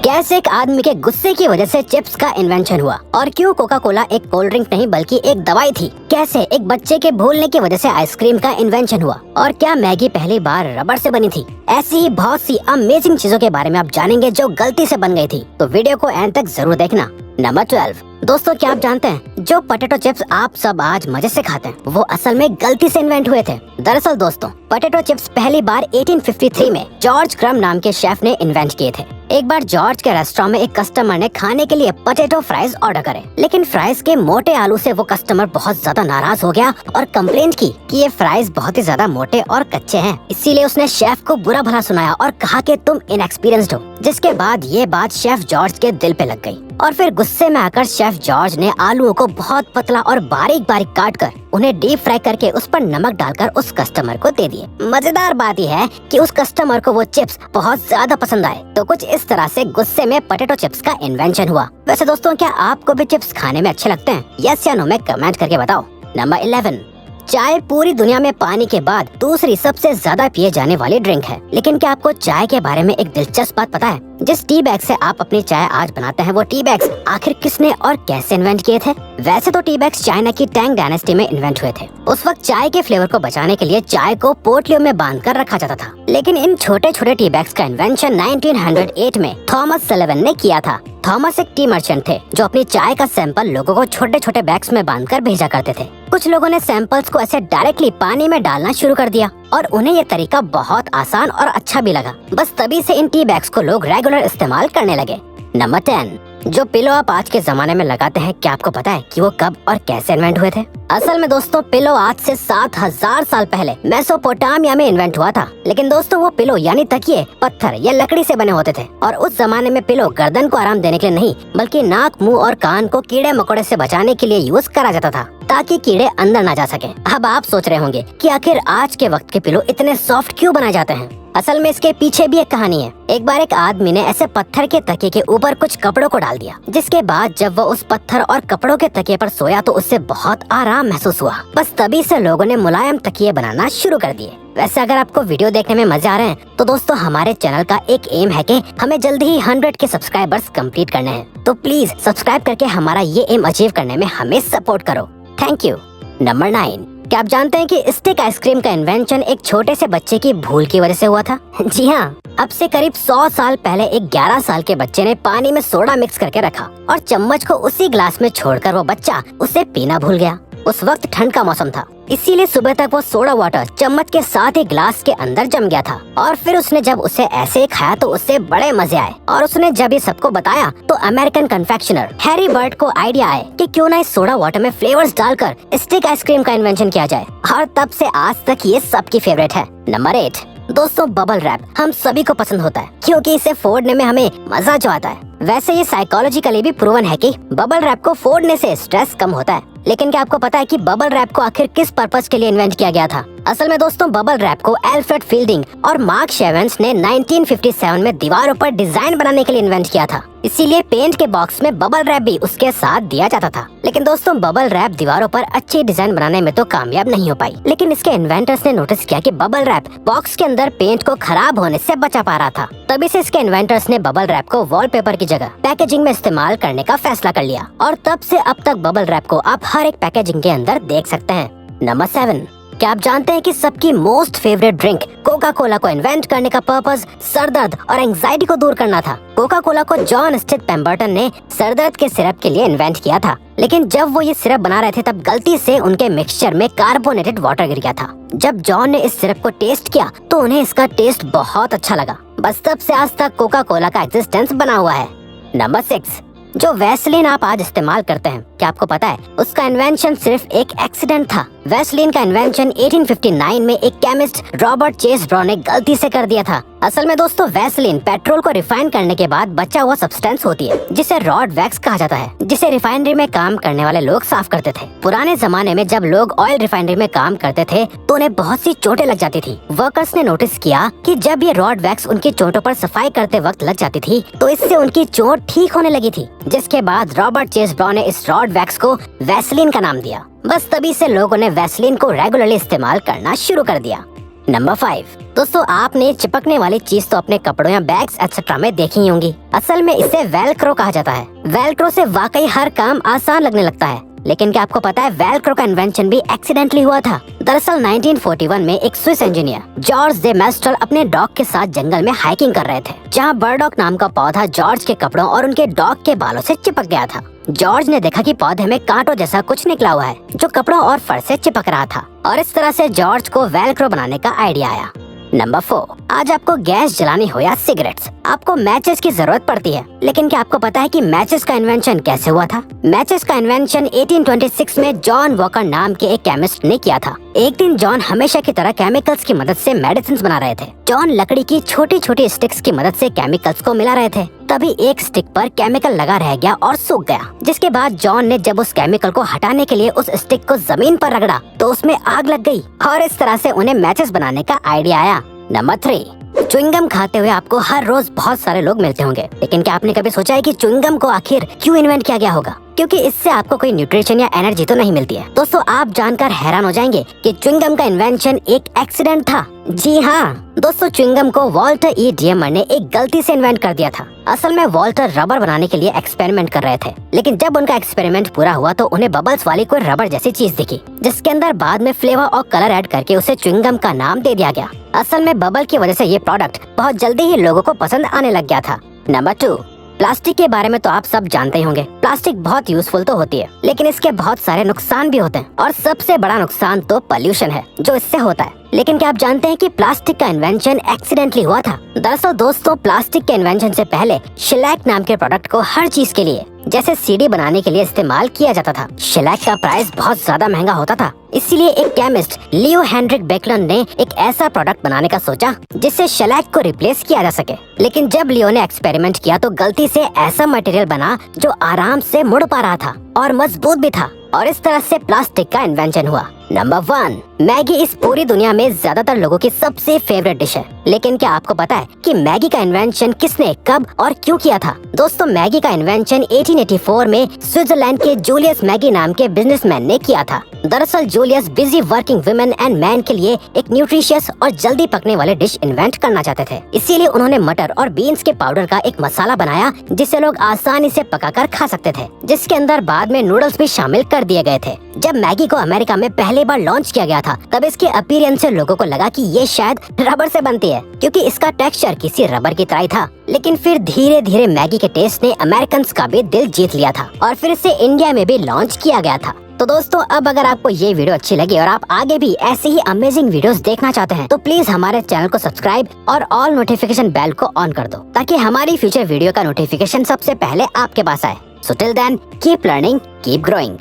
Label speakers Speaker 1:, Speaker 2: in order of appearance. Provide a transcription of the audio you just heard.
Speaker 1: कैसे एक आदमी के गुस्से की वजह से चिप्स का इन्वेंशन हुआ और क्यों कोका कोला एक कोल्ड ड्रिंक नहीं बल्कि एक दवाई थी। कैसे एक बच्चे के भूलने की वजह से आइसक्रीम का इन्वेंशन हुआ और क्या मैगी पहली बार रबड़ से बनी थी। ऐसी ही बहुत सी अमेजिंग चीजों के बारे में आप जानेंगे जो गलती से बन गई थी, तो वीडियो को एंड तक जरूर देखना। नंबर 12। दोस्तों, क्या आप जानते हैं जो पोटैटो चिप्स आप सब आज मजे से खाते हैं वो असल में गलती से इन्वेंट हुए थे। दरअसल दोस्तों, पोटैटो चिप्स पहली बार 1853 में जॉर्ज क्रम नाम के शेफ ने इन्वेंट किए थे। एक बार जॉर्ज के रेस्टोरेंट में एक कस्टमर ने खाने के लिए पोटैटो फ्राइज ऑर्डर करे, लेकिन फ्राइज के मोटे आलू से वो कस्टमर बहुत ज्यादा नाराज हो गया और कंप्लेंट की कि ये फ्राइज बहुत ही ज्यादा मोटे और कच्चे हैं। इसीलिए उसने शेफ को बुरा भला सुनाया और कहा कि तुम इनएक्सपीरियंस्ड हो। जिसके बाद ये बात शेफ जॉर्ज के दिल पे लग गई और फिर गुस्से में आकर शेफ जॉर्ज ने आलूओं को बहुत पतला और बारीक बारीक काट कर उन्हें डीप फ्राई करके उस पर नमक डालकर उस कस्टमर को दे दिए। मजेदार बात यह है कि उस कस्टमर को वो चिप्स बहुत ज्यादा पसंद आए। तो कुछ इस तरह से गुस्से में पोटैटो चिप्स का इन्वेंशन हुआ। वैसे दोस्तों, क्या आपको भी चिप्स खाने में अच्छे लगते हैं? यस या नो में कमेंट करके बताओ। नंबर 11। चाय पूरी दुनिया में पानी के बाद दूसरी सबसे ज्यादा पिए जाने वाली ड्रिंक है, लेकिन क्या आपको चाय के बारे में एक दिलचस्प बात पता है? जिस टी बैग से आप अपनी चाय आज बनाते हैं वो टी बैग्स आखिर किसने और कैसे इन्वेंट किए थे? वैसे तो टी बैग्स चाइना की टैंग डायनेस्टी में इन्वेंट हुए थे। उस वक्त चाय के फ्लेवर को बचाने के लिए चाय को पोटलियों में बांधकर रखा जाता था, लेकिन इन छोटे छोटे टी बैग्स का इन्वेंशन 1908 में थॉमस सलिवन ने किया था। थॉमस एक टी मर्चेंट थे जो अपनी चाय का सैंपल लोगों को छोटे छोटे बैग्स में बांधकर भेजा करते थे। कुछ लोगों ने सैंपल्स को ऐसे डायरेक्टली पानी में डालना शुरू कर दिया और उन्हें ये तरीका बहुत आसान और अच्छा भी लगा। बस तभी से इन टी बैग्स को लोग रेगुलर इस्तेमाल करने लगे। नंबर 10। जो पिलो आप आज के जमाने में लगाते हैं, क्या आपको पता है कि वो कब और कैसे इन्वेंट हुए थे? असल में दोस्तों, पिलो आज से 7000 साल पहले मेसोपोटामिया में इन्वेंट हुआ था। लेकिन दोस्तों, वो पिलो यानी तकिए पत्थर या लकड़ी से बने होते थे और उस जमाने में पिलो गर्दन को आराम देने के लिए नहीं बल्कि नाक, मुंह और कान को कीड़े मकोड़े से बचाने के लिए यूज करा जाता था ताकि कीड़े अंदर ना जा सके। अब आप सोच रहे होंगे कि आखिर आज के वक्त के पिलो इतने सॉफ्ट क्यों बनाए जाते हैं? असल में इसके पीछे भी एक कहानी है। एक बार एक आदमी ने ऐसे पत्थर के तकिए के ऊपर कुछ कपड़ों को डाल दिया, जिसके बाद जब वो उस पत्थर और कपड़ों के तकिए पर सोया तो उससे बहुत आराम महसूस हुआ। बस तभी से लोगों ने मुलायम तकिए बनाना शुरू कर दिए। वैसे अगर आपको वीडियो देखने में मजे आ रहे हैं तो दोस्तों, हमारे चैनल का एक एम है कि हमें जल्दी ही 100 के सब्सक्राइबर्स कंप्लीट करने हैं, तो प्लीज सब्सक्राइब करके हमारा ये एम अचीव करने में हमें सपोर्ट करो। Thank you. नंबर 9। क्या आप जानते हैं कि स्टिक आइसक्रीम का इन्वेंशन एक छोटे से बच्चे की भूल की वजह से हुआ था? जी हाँ, अब से करीब 100 साल पहले एक 11 साल के बच्चे ने पानी में सोडा मिक्स करके रखा और चम्मच को उसी ग्लास में छोड़कर वो बच्चा उसे पीना भूल गया। उस वक्त ठंड का मौसम था, इसीलिए सुबह तक वो सोडा वाटर चम्मच के साथ ही ग्लास के अंदर जम गया था और फिर उसने जब उसे ऐसे ही खाया तो उससे बड़े मजे आए और उसने जब ये सबको बताया तो अमेरिकन कन्फेक्शनर हैरी बर्ट को आइडिया आए कि क्यों ना इस सोडा वाटर में फ्लेवर्स डालकर स्टिक आइसक्रीम का इन्वेंशन किया जाए और तब से आज तक ये सबकी फेवरेट है। नंबर 8। दोस्तों, बबल रैप हम सभी को पसंद होता है क्योंकि इसे फोड़ने में हमें मजा जो आता है। वैसे ये साइकोलॉजिकली भी प्रूवन है कि बबल रैप को फोड़ने से स्ट्रेस कम होता है। लेकिन क्या आपको पता है कि बबल रैप को आखिर किस पर्पस के लिए इन्वेंट किया गया था? असल में दोस्तों, बबल रैप को एल्फ्रेड फील्डिंग और मार्क शेवेंस ने 1957 में दीवारों पर डिजाइन बनाने के लिए इन्वेंट किया था। इसीलिए पेंट के बॉक्स में बबल रैप भी उसके साथ दिया जाता था। लेकिन दोस्तों, बबल रैप दीवारों पर अच्छी डिजाइन बनाने में तो कामयाब नहीं हो पाई। लेकिन इसके इन्वेंटर्स ने नोटिस किया कि बबल रैप बॉक्स के अंदर पेंट को खराब होने से बचा पा रहा था। तभी से इसके इन्वेंटर्स ने बबल रैप को वॉलपेपर की जगह पैकेजिंग में इस्तेमाल करने का फैसला कर लिया और तब से अब तक बबल रैप को आप हर एक पैकेजिंग के अंदर देख सकते हैं। नंबर 7। क्या आप जानते हैं कि सबकी most favourite drink Coca Cola को इन्वेंट करने का पर्पस सरदर्द और एंजाइटी को दूर करना था? कोका कोला को जॉन स्थित पेम्बर्टन ने सरदर्द के सिरप के लिए इन्वेंट किया था, लेकिन जब वो ये सिरप बना रहे थे तब गलती से उनके मिक्सचर में कार्बोनेटेड वाटर गिर गया था। जब जॉन ने इस सिरप को टेस्ट किया तो उन्हें इसका टेस्ट बहुत अच्छा लगा। बस तब से आज तक कोका कोला का एग्जिस्टेंस बना हुआ है। नंबर 6। जो वैसलीन आप आज इस्तेमाल करते हैं, क्या आपको पता है उसका इन्वेंशन सिर्फ एक एक्सीडेंट था? वैसलीन का इन्वेंशन 1859 में एक केमिस्ट रॉबर्ट चेस ब्राउन ने गलती से कर दिया था। असल में दोस्तों, वैसलीन पेट्रोल को रिफाइन करने के बाद बचा हुआ सब्सटेंस होती है जिसे रॉड वैक्स कहा जाता है, जिसे रिफाइनरी में काम करने वाले लोग साफ करते थे। पुराने जमाने में जब लोग ऑयल रिफाइनरी में काम करते थे तो उन्हें बहुत सी चोटें लग जाती थी। वर्कर्स ने नोटिस किया कि जब ये रॉड वैक्स उनकी चोटों पर सफाई करते वक्त लग जाती थी तो इससे उनकी चोट ठीक होने लगी थी, जिसके बाद रॉबर्ट चेस ब्राउन ने इस रॉड वैक्स को वैसलीन का नाम दिया। बस तभी से लोगों ने वैसलीन को रेगुलरली इस्तेमाल करना शुरू कर दिया। नंबर 5, दोस्तों आपने चिपकने वाली चीज तो अपने कपड़ों या बैग्स एक्सेट्रा में देखी ही होंगी। असल में इसे वेलक्रो कहा जाता है। वेलक्रो से वाकई हर काम आसान लगने लगता है, लेकिन क्या आपको पता है वेलक्रो का इन्वेंशन भी एक्सीडेंटली हुआ था। दरअसल 1941 में एक स्विस इंजीनियर जॉर्ज दे मेस्ट्रल अपने डॉग के साथ जंगल में हाइकिंग कर रहे थे, जहां बर्डॉक नाम का पौधा जॉर्ज के कपड़ों और उनके डॉग के बालों से चिपक गया था। जॉर्ज ने देखा कि पौधे में कांटों जैसा कुछ निकला हुआ है जो कपड़ों और फर से चिपक रहा था, और इस तरह से जॉर्ज को वेलक्रो बनाने का आइडिया आया। नंबर 4, आज आपको गैस जलानी हो या सिगरेट्स, आपको मैचेस की जरूरत पड़ती है। लेकिन क्या आपको पता है कि मैचेस का इन्वेंशन कैसे हुआ था? मैचेस का इन्वेंशन 1826 में जॉन वॉकर नाम के एक केमिस्ट ने किया था। एक दिन जॉन हमेशा की तरह केमिकल्स की मदद से मेडिसिन बना रहे थे। जॉन लकड़ी की छोटी छोटी स्टिक्स की मदद से केमिकल्स को मिला रहे थे। तभी एक स्टिक पर केमिकल लगा रह गया और सूख गया, जिसके बाद जॉन ने जब उस केमिकल को हटाने के लिए उस स्टिक को जमीन पर रगड़ा तो उसमें आग लग गई, और इस तरह से उन्हें मैचेस बनाने का आइडिया आया। नंबर 3, च्युइंगम खाते हुए आपको हर रोज बहुत सारे लोग मिलते होंगे, लेकिन क्या आपने कभी सोचा है कि च्युइंगम को आखिर क्यों इन्वेंट किया गया होगा? क्योंकि इससे आपको कोई न्यूट्रिशन या एनर्जी तो नहीं मिलती है। दोस्तों आप जानकर हैरान हो जाएंगे कि च्युइंगम का इन्वेंशन एक एक्सीडेंट था। जी हाँ दोस्तों, च्युइंगम को वॉल्टर ई डियमर ने एक गलती से इन्वेंट कर दिया था। असल में वॉल्टर रबर बनाने के लिए एक्सपेरिमेंट कर रहे थे, लेकिन जब उनका एक्सपेरिमेंट पूरा हुआ तो उन्हें बबल्स वाली कोई रबर जैसी चीज दिखी, जिसके अंदर बाद में फ्लेवर और कलर ऐड करके उसे च्युइंगम का नाम दे दिया गया। असल में बबल की वजह से ये प्रोडक्ट बहुत जल्दी ही लोगों को पसंद आने लग गया था। नंबर 2, प्लास्टिक के बारे में तो आप सब जानते ही होंगे। प्लास्टिक बहुत यूजफुल तो होती है, लेकिन इसके बहुत सारे नुकसान भी होते हैं, और सबसे बड़ा नुकसान तो पॉल्यूशन है जो इससे होता है। लेकिन क्या आप जानते हैं कि प्लास्टिक का इन्वेंशन एक्सीडेंटली हुआ था? दरअसल दोस्तों प्लास्टिक के इन्वेंशन से पहले शेलैक नाम के प्रोडक्ट को हर चीज के लिए, जैसे सीडी बनाने के लिए इस्तेमाल किया जाता था। शेलैक का प्राइस बहुत ज्यादा महंगा होता था, इसीलिए एक केमिस्ट लियो हेनरिक बेकलर ने एक ऐसा प्रोडक्ट बनाने का सोचा जिससे शेलैक को रिप्लेस किया जा सके। लेकिन जब लियो ने एक्सपेरिमेंट किया तो गलती से ऐसा मटेरियल बना जो आराम से मुड़ पा रहा था और मजबूत भी था, और इस तरह से प्लास्टिक का इन्वेंशन हुआ। नंबर 1, मैगी इस पूरी दुनिया में ज्यादातर लोगों की सबसे फेवरेट डिश है। लेकिन क्या आपको पता है कि मैगी का इन्वेंशन किसने, कब और क्यों किया था? दोस्तों मैगी का इन्वेंशन 1884 में स्विट्जरलैंड के जूलियस मैगी नाम के बिजनेसमैन ने किया था। दरअसल Julius busy working women and man के लिए एक न्यूट्रिशियस और जल्दी पकने वाले डिश इन्वेंट करना चाहते थे। इसीलिए उन्होंने मटर और बीन्स के पाउडर का एक मसाला बनाया जिसे लोग आसानी से पकाकर खा सकते थे, जिसके अंदर बाद में नूडल्स भी शामिल कर दिए गए थे। जब मैगी को अमेरिका में पहली बार लॉन्च किया गया था तब इसके अपीयरेंस से लोगों को लगा कि ये शायद रबर से बनती है, क्योंकि इसका टेक्सचर किसी रबर की तरह ही था। लेकिन फिर धीरे धीरे मैगी के टेस्ट ने अमेरिकन्स का भी दिल जीत लिया था और फिर इसे इंडिया में भी लॉन्च किया गया था। तो दोस्तों अब अगर आपको ये वीडियो अच्छी लगी और आप आगे भी ऐसे ही अमेजिंग वीडियोस देखना चाहते हैं तो प्लीज हमारे चैनल को सब्सक्राइब और ऑल नोटिफिकेशन बेल को ऑन कर दो, ताकि हमारी फ्यूचर वीडियो का नोटिफिकेशन सबसे पहले आपके पास आए। So till then keep learning, keep growing.